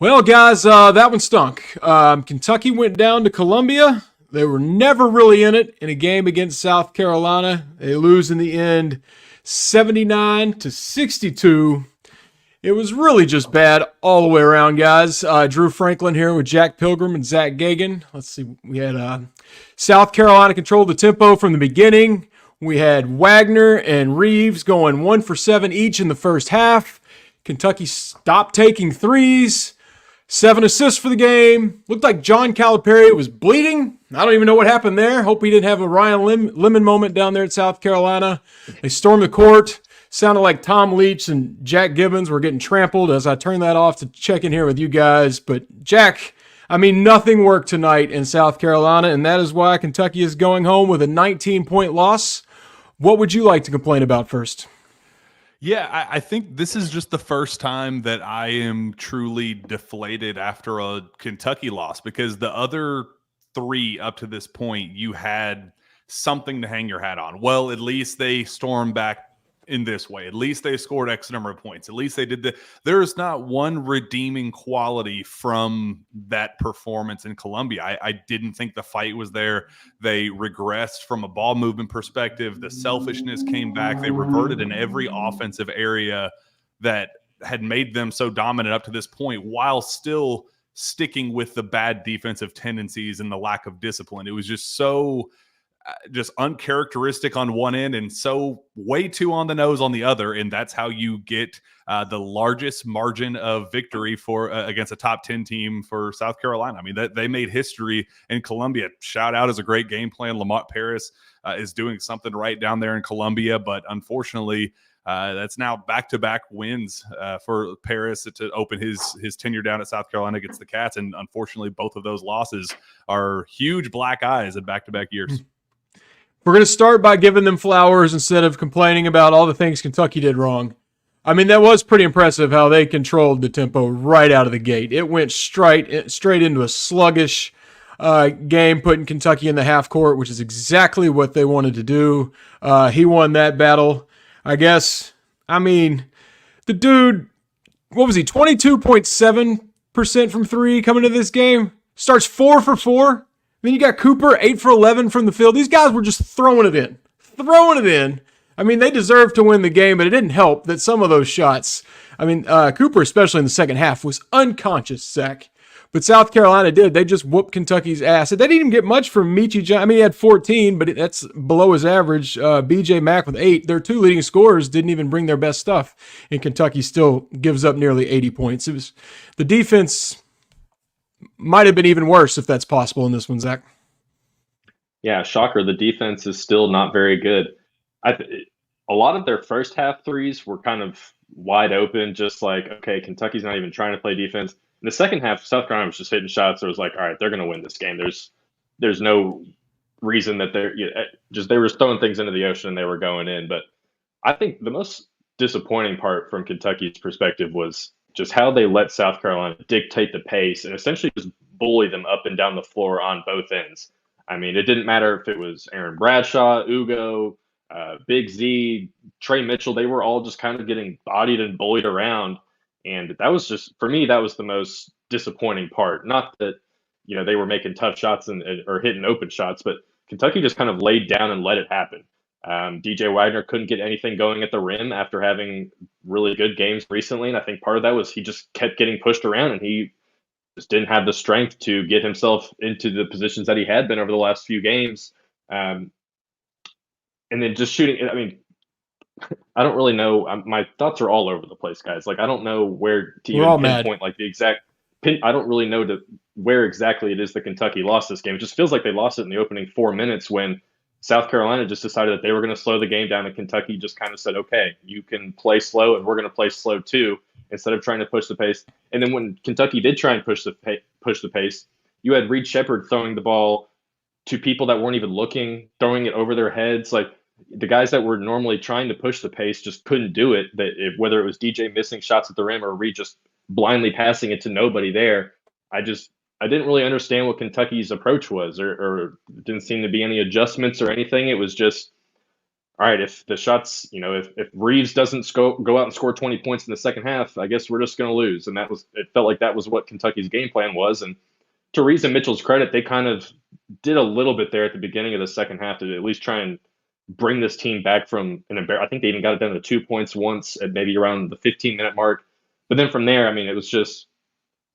Well, guys, that one stunk. Kentucky went down to Columbia. They were never really in it in a game against South Carolina. They lose in the end 79-62. It was really just bad all the way around, guys. Drew Franklin here with Jack Pilgrim and Zach Gagan. Let's see. We had South Carolina control the tempo from the beginning. We had Wagner and Reeves going 1 for 7 each in the first half. Kentucky stopped taking threes. 7 assists for the game. Looked like John Calipari was bleeding. I don't even know what happened there. Hope he didn't have a Ryan Lemon moment down there at South Carolina. They stormed the court. Sounded like Tom Leach and Jack Gibbons were getting trampled as I turned that off to check in here with you guys. But Jack, nothing worked tonight in South Carolina, and that is why Kentucky is going home with a 19-point loss. What would you like to complain about first? Yeah, I think this is just the first time that I am truly deflated after a Kentucky loss, because the other three up to this point, you had something to hang your hat on. Well, at least they stormed back in this way. At least they scored X number of points. At least they did there's not one redeeming quality from that performance in Columbia. I didn't think the fight was there. They regressed from a ball movement perspective. The selfishness came back. They reverted in every offensive area that had made them so dominant up to this point, while still sticking with the bad defensive tendencies and the lack of discipline. It was just so just uncharacteristic on one end and so way too on the nose on the other. And that's how you get the largest margin of victory for against a top 10 team for South Carolina. They made history in Columbia. Shout out as a great game plan. Lamont Paris is doing something right down there in Columbia, but unfortunately that's now back-to-back wins for Paris to open his tenure down at South Carolina against the Cats. And unfortunately, both of those losses are huge black eyes in back-to-back years. We're going to start by giving them flowers instead of complaining about all the things Kentucky did wrong. That was pretty impressive how they controlled the tempo right out of the gate. It went straight into a sluggish game, putting Kentucky in the half court, which is exactly what they wanted to do. He won that battle, I guess. The dude, what was he, 22.7% from three coming to this game? Starts 4 for 4. Then you got Cooper, 8 for 11 from the field. These guys were just throwing it in. They deserved to win the game, but it didn't help that some of those shots, Cooper, especially in the second half, was unconscious, Zach. But South Carolina did. They just whooped Kentucky's ass. They didn't even get much from Michi John. He had 14, but that's below his average. BJ Mack with 8. Their two leading scorers didn't even bring their best stuff, and Kentucky still gives up nearly 80 points. It was the defense might have been even worse if that's possible in this one, Zach. Yeah, shocker. The defense is still not very good. A lot of their first half threes were kind of wide open, just like, okay, Kentucky's not even trying to play defense. In the second half, South Carolina was just hitting shots. It was like, all right, they're going to win this game. There's no reason that they were throwing things into the ocean and they were going in. But I think the most disappointing part from Kentucky's perspective was just how they let South Carolina dictate the pace and essentially just bully them up and down the floor on both ends. It didn't matter if it was Aaron Bradshaw, Ugo, Big Z, Trey Mitchell. They were all just kind of getting bodied and bullied around. And that was just, for me, that was the most disappointing part. Not that, they were making tough shots or hitting open shots, but Kentucky just kind of laid down and let it happen. DJ Wagner couldn't get anything going at the rim after having really good games recently. And I think part of that was he just kept getting pushed around and he just didn't have the strength to get himself into the positions that he had been over the last few games. And then just shooting, I don't really know. My thoughts are all over the place, guys. I don't know where to even pinpoint the exact pin. I don't really know where exactly it is that Kentucky lost this game. It just feels like they lost it in the opening 4 minutes when South Carolina just decided that they were going to slow the game down, and Kentucky just kind of said, okay, you can play slow and we're going to play slow too, instead of trying to push the pace. And then when Kentucky did try and push the pace, you had Reed Shepherd throwing the ball to people that weren't even looking, throwing it over their heads. The guys that were normally trying to push the pace just couldn't do it. Whether it was DJ missing shots at the rim or Reed just blindly passing it to nobody there, I didn't really understand what Kentucky's approach was, or didn't seem to be any adjustments or anything. It was just all right, if the shots, if Reeves doesn't go out and score 20 points in the second half, I guess we're just going to lose. And it felt like that was what Kentucky's game plan was. And to Reeves and Mitchell's credit, they kind of did a little bit there at the beginning of the second half to at least try and bring this team back from an embarrassment. I think they even got it down to 2 points once at maybe around the 15-minute mark. But then from there, I mean, it was just,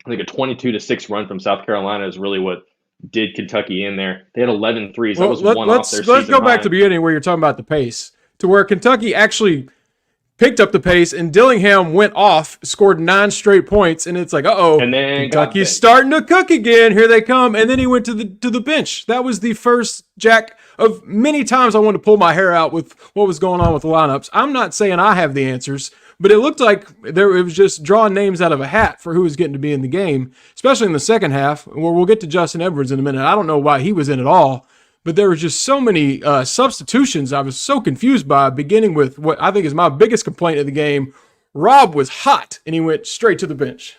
I think a 22-6 run from South Carolina is really what did Kentucky in there. They had 11 threes. That was one off their season Let's go back high. to the beginning where you're talking about the pace, to where Kentucky actually picked up the pace and Dillingham went off, scored 9 straight points, and it's like, And then Kentucky's starting to cook again. Here they come. And then he went to the bench. That was the first, Jack, of many times I wanted to pull my hair out with what was going on with the lineups. I'm not saying I have the answers, but it looked like it was just drawing names out of a hat for who was getting to be in the game, especially in the second half, where we'll get to Justin Edwards in a minute. I don't know why he was in at all, but there were just so many substitutions I was so confused by, beginning with what I think is my biggest complaint of the game. Rob was hot, and he went straight to the bench.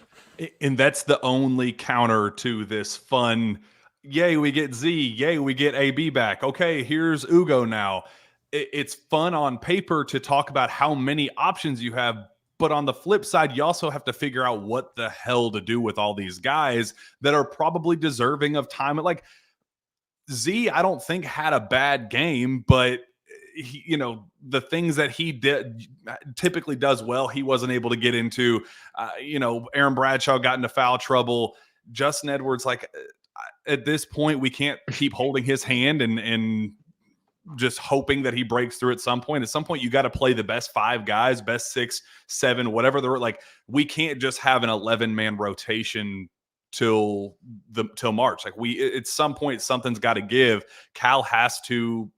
And that's the only counter to this fun, yay, we get Z, yay, we get AB back. Okay, here's Ugo now. It's fun on paper to talk about how many options you have, but on the flip side, you also have to figure out what the hell to do with all these guys that are probably deserving of time. Like Z, I don't think had a bad game, but he, the things that he typically does well, he wasn't able to get into. Aaron Bradshaw got into foul trouble. Justin Edwards, like at this point, we can't keep holding his hand and just hoping that he breaks through at some point. At some point, you got to play the best 5 guys, best 6, 7, whatever they're like. We can't just have an 11-man rotation till March. Like at some point, something's got to give. Cal has to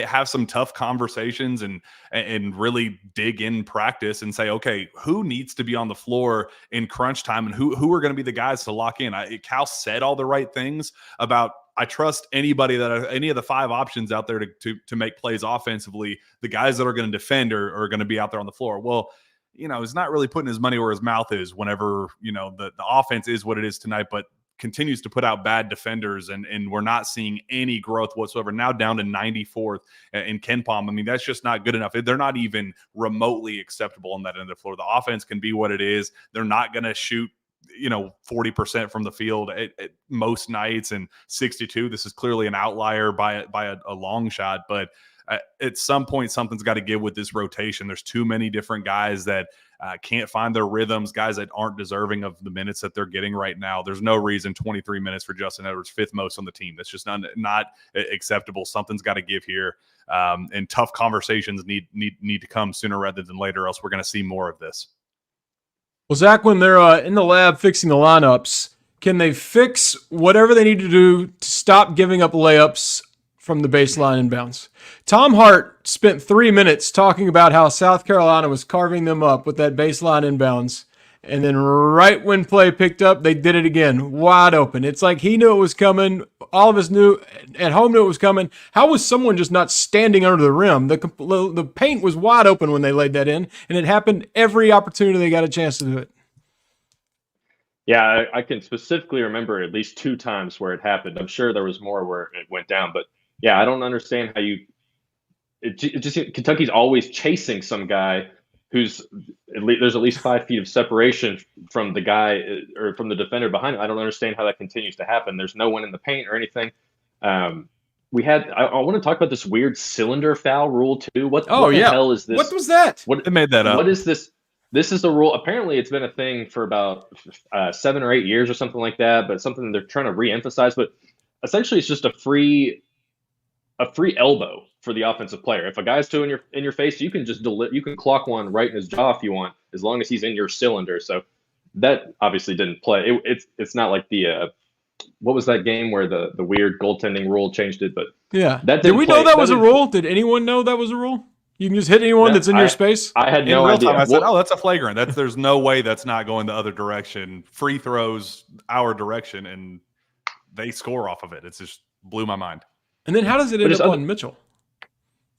have some tough conversations and really dig in practice and say, okay, who needs to be on the floor in crunch time and who are going to be the guys to lock in. Cal said all the right things about, I trust anybody any of the 5 options out there to make plays offensively. The guys that are going to defend are going to be out there on the floor. Well, he's not really putting his money where his mouth is whenever, the offense is what it is tonight, but continues to put out bad defenders, and we're not seeing any growth whatsoever. Now down to 94th in KenPom. I mean, that's just not good enough. They're not even remotely acceptable on that end of the floor. The offense can be what it is. They're not going to shoot 40% from the field at most nights, and 62. This is clearly an outlier by a long shot, but at some point, something's got to give with this rotation. There's too many different guys that can't find their rhythms, guys that aren't deserving of the minutes that they're getting right now. There's no reason 23 minutes for Justin Edwards, 5th most on the team. That's just not acceptable. Something's got to give here, and tough conversations need to come sooner rather than later, else we're going to see more of this. Well, Zach, when they're in the lab fixing the lineups, can they fix whatever they need to do to stop giving up layups from the baseline inbounds? Tom Hart spent 3 minutes talking about how South Carolina was carving them up with that baseline inbounds. And then right when play picked up, they did it again, wide open. It's like he knew it was coming. All of us knew at home knew it was coming. How was someone just not standing under the rim? The paint was wide open when they laid that in, and it happened every opportunity they got a chance to do it. Yeah, I can specifically remember at least 2 times where it happened. I'm sure there was more where it went down, but yeah, I don't understand how Kentucky's always chasing some guy who's there's at least 5 feet of separation from the guy or from the defender behind him. I don't understand how that continues to happen. There's no one in the paint or anything. I want to talk about this weird cylinder foul rule too. What the hell is this? What was that? They made that up. What is this? This is a rule. Apparently, it's been a thing for about 7 or 8 years or something like that, but something they're trying to re-emphasize. But essentially, it's just a free elbow for the offensive player. If a guy's too in your face, you can just you can clock one right in his jaw if you want, as long as he's in your cylinder. So that obviously didn't play. It's not like the what was that game where the weird goaltending rule changed it? But yeah, did we know that was a rule? Did anyone know that was a rule? You can just hit anyone that's in your space? I had no idea. I said, that's a flagrant. There's no way that's not going the other direction. Free throws our direction, and they score off of it. It's just blew my mind. And then how does it end up on Mitchell?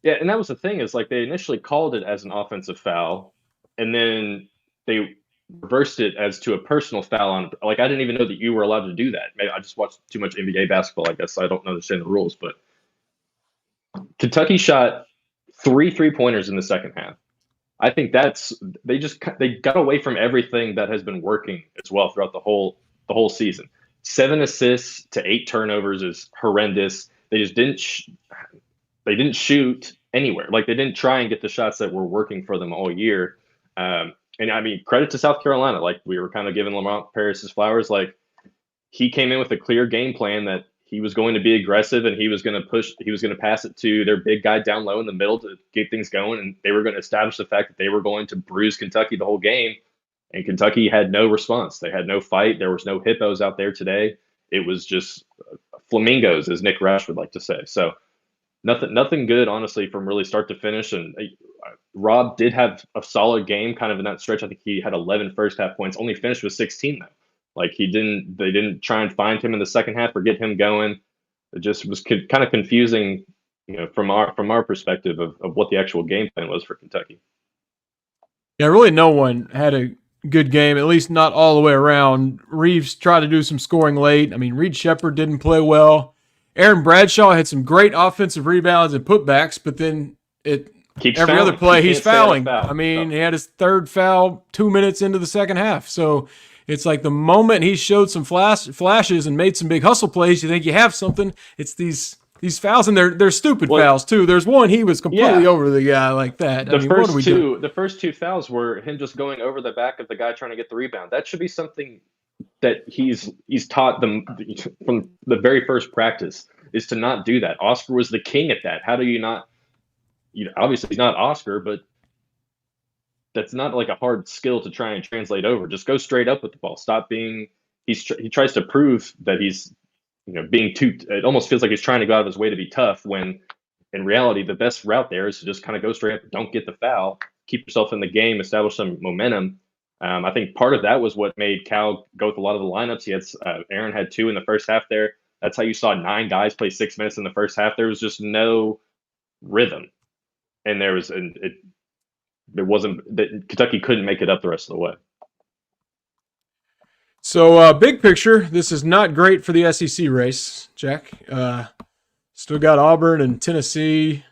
Yeah, and that was the thing, is like they initially called it as an offensive foul, and then they reversed it as to a personal foul on. Like, I didn't even know that you were allowed to do that. Maybe I just watched too much NBA basketball. I guess I don't understand the rules, but Kentucky shot 3 3-pointers in the second half. I think they got away from everything that has been working as well throughout the whole season. 7 assists to 8 turnovers is horrendous. They just didn't shoot anywhere. Like, they didn't try and get the shots that were working for them all year. And I mean, credit to South Carolina. Like, we were kind of giving Lamont Paris his flowers. Like, he came in with a clear game plan that he was going to be aggressive and he was going to pass it to their big guy down low in the middle to get things going. And they were going to establish the fact that they were going to bruise Kentucky the whole game. And Kentucky had no response. They had no fight. There was no hippos out there today. It was just flamingos, as Nick Roush would like to say. So nothing good, honestly, from really start to finish. And Rob did have a solid game kind of in that stretch. I think he had 11 first half points, only finished with 16 though. Like, they didn't try and find him in the second half or get him going. It just was kind of confusing, from our perspective of what the actual game plan was for Kentucky. Yeah, really no one had a good game, at least not all the way around. Reeves tried to do some scoring late. I mean, Reed Shepherd didn't play well. Aaron Bradshaw had some great offensive rebounds and putbacks, but then every other play he's fouling. I mean, he had his third foul 2 minutes into the second half. So it's like the moment he showed some flashes and made some big hustle plays, you think you have something. It's these fouls, and they're stupid fouls too. There's one he was completely over the guy like that. The first two fouls were him just going over the back of the guy trying to get the rebound. That should be something that he's taught them from the very first practice, is to not do that. Oscar was the king at that. How do you not? Obviously he's not Oscar, but that's not like a hard skill to try and translate over. Just go straight up with the ball. Stop being. He tries to prove that he's being too. It almost feels like he's trying to go out of his way to be tough, when in reality the best route there is to just kind of go straight up, don't get the foul, keep yourself in the game, establish some momentum. I think part of that was what made Cal go with a lot of the lineups. He had Aaron had 2 in the first half there. That's how you saw 9 guys play 6 minutes in the first half. There was just no rhythm, and Kentucky couldn't make it up the rest of the way. So, big picture, this is not great for the SEC race, Jack. Still got Auburn and Tennessee.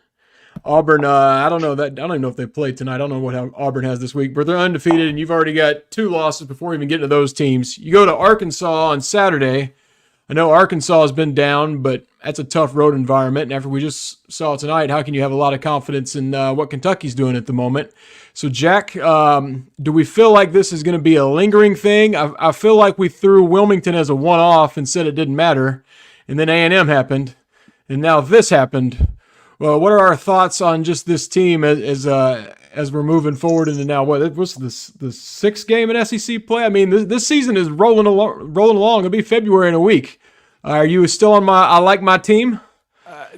Auburn, I don't even know if they played tonight. I don't know what Auburn has this week, but they're undefeated, and you've already got 2 losses before even getting to those teams. You go to Arkansas on Saturday. I know Arkansas has been down, but that's a tough road environment. And after we just saw tonight, how can you have a lot of confidence in what Kentucky's doing at the moment? So, Jack, do we feel like this is going to be a lingering thing? I feel like we threw Wilmington as a one-off and said it didn't matter, and then A&M happened, and now this happened. Well, what are our thoughts on just this team as we're moving forward into now? What's the 6th game in SEC play? I mean, this season is rolling along. It'll be February in a week. Are you still on I like my team?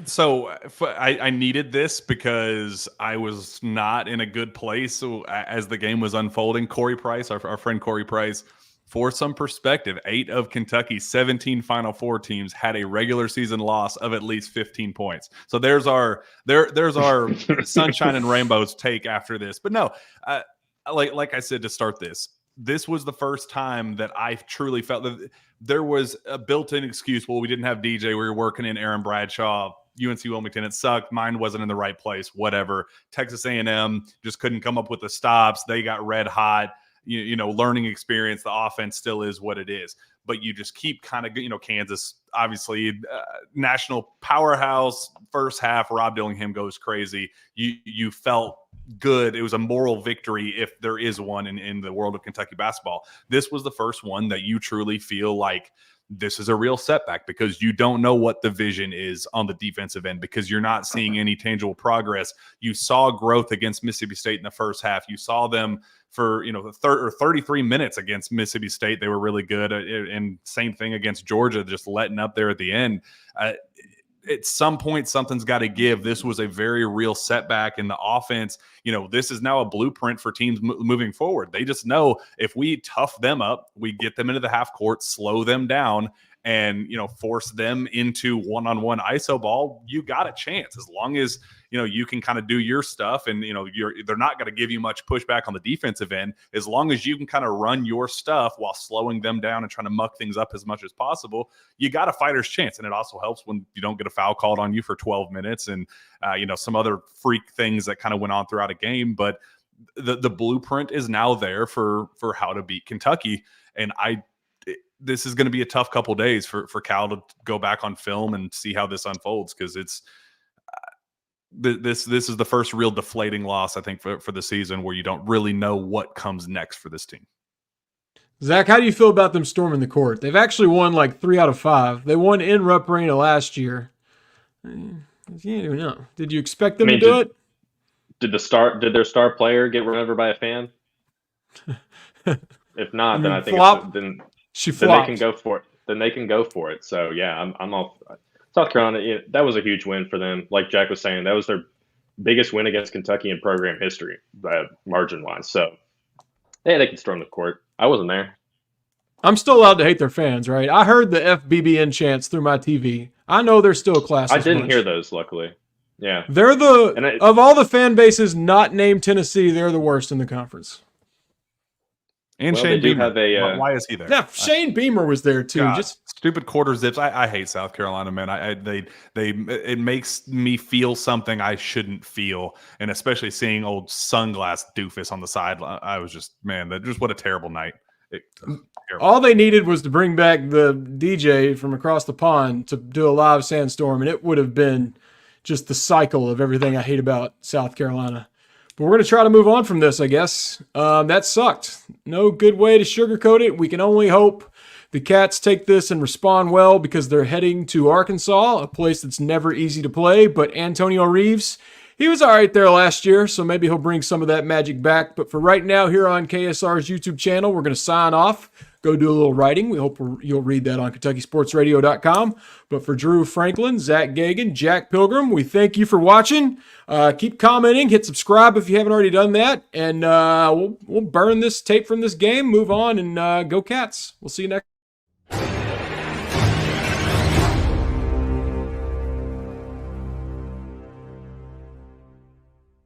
So I needed this because I was not in a good place. So as the game was unfolding, Corey Price, our friend Corey Price, for some perspective, 8 of Kentucky's 17 Final Four teams had a regular season loss of at least 15 points. So there's our sunshine and rainbows take after this. But no, like I said to start this was the first time that I truly felt that there was a built-in excuse. Well, we didn't have DJ. We were working in Aaron Bradshaw. UNC Wilmington, it sucked. Mine wasn't in the right place. Whatever. Texas A&M just couldn't come up with the stops. They got red hot. Learning experience, the offense still is what it is. But you just keep kind of, Kansas, obviously, national powerhouse, first half, Rob Dillingham goes crazy. You felt good. It was a moral victory, if there is one in the world of Kentucky basketball. This was the first one that you truly feel like this is a real setback, because you don't know what the vision is on the defensive end, because you're not seeing any tangible progress. You saw growth against Mississippi State in the first half. You saw them for 33 minutes against Mississippi State. They were really good, and same thing against Georgia, just letting up there at the end. At some point, something's got to give. This was a very real setback in the offense. This is now a blueprint for teams moving forward. They just know if we tough them up, we get them into the half court, slow them down, and force them into one-on-one ISO ball, you got a chance. As long as you can kind of do your stuff, and they're not going to give you much pushback on the defensive end. As long as you can kind of run your stuff while slowing them down and trying to muck things up as much as possible, you got a fighter's chance. And it also helps when you don't get a foul called on you for 12 minutes and some other freak things that kind of went on throughout a game. But the blueprint is now there for how to beat Kentucky. And this is going to be a tough couple days for Cal to go back on film and see how this unfolds, because it's this is the first real deflating loss, I think, for the season, where you don't really know what comes next for this team. Zach, how do you feel about them storming the court? They've actually won like 3 out of 5. They won in Rupp Arena last year. Did you expect them to do it? Did their star player get run over by a fan? If not, then I think she then flopped. they can go for it. Then they can go for it. So yeah, I'm all South Carolina. That was a huge win for them. Like Jack was saying, that was their biggest win against Kentucky in program history, margin wise. So hey, they can storm the court. I wasn't there. I'm still allowed to hate their fans, right? I heard the FBBN chants through my TV. I know they're still a class. I didn't hear those, luckily. Yeah, they're of all the fan bases not named Tennessee, they're the worst in the conference. And Shane Beamer. Why is he there? Yeah, Shane Beamer was there too. God, just stupid quarter zips. I hate South Carolina, man. It makes me feel something I shouldn't feel, and especially seeing old sunglass doofus on the sideline. I was just, man, what a terrible night. All they needed was to bring back the DJ from across the pond to do a live Sandstorm, and it would have been just the cycle of everything I hate about South Carolina. But we're going to try to move on from this, I guess. That sucked. No good way to sugarcoat it. We can only hope the Cats take this and respond well, because they're heading to Arkansas, a place that's never easy to play. But Antonio Reeves, he was all right there last year, so maybe he'll bring some of that magic back. But for right now, here on KSR's YouTube channel, we're going to sign off. Go do a little writing. We hope you'll read that on KentuckySportsRadio.com. But for Drew Franklin, Zach Gagan, Jack Pilgrim, we thank you for watching. Keep commenting. Hit subscribe if you haven't already done that. And we'll burn this tape from this game, move on, and go Cats. We'll see you next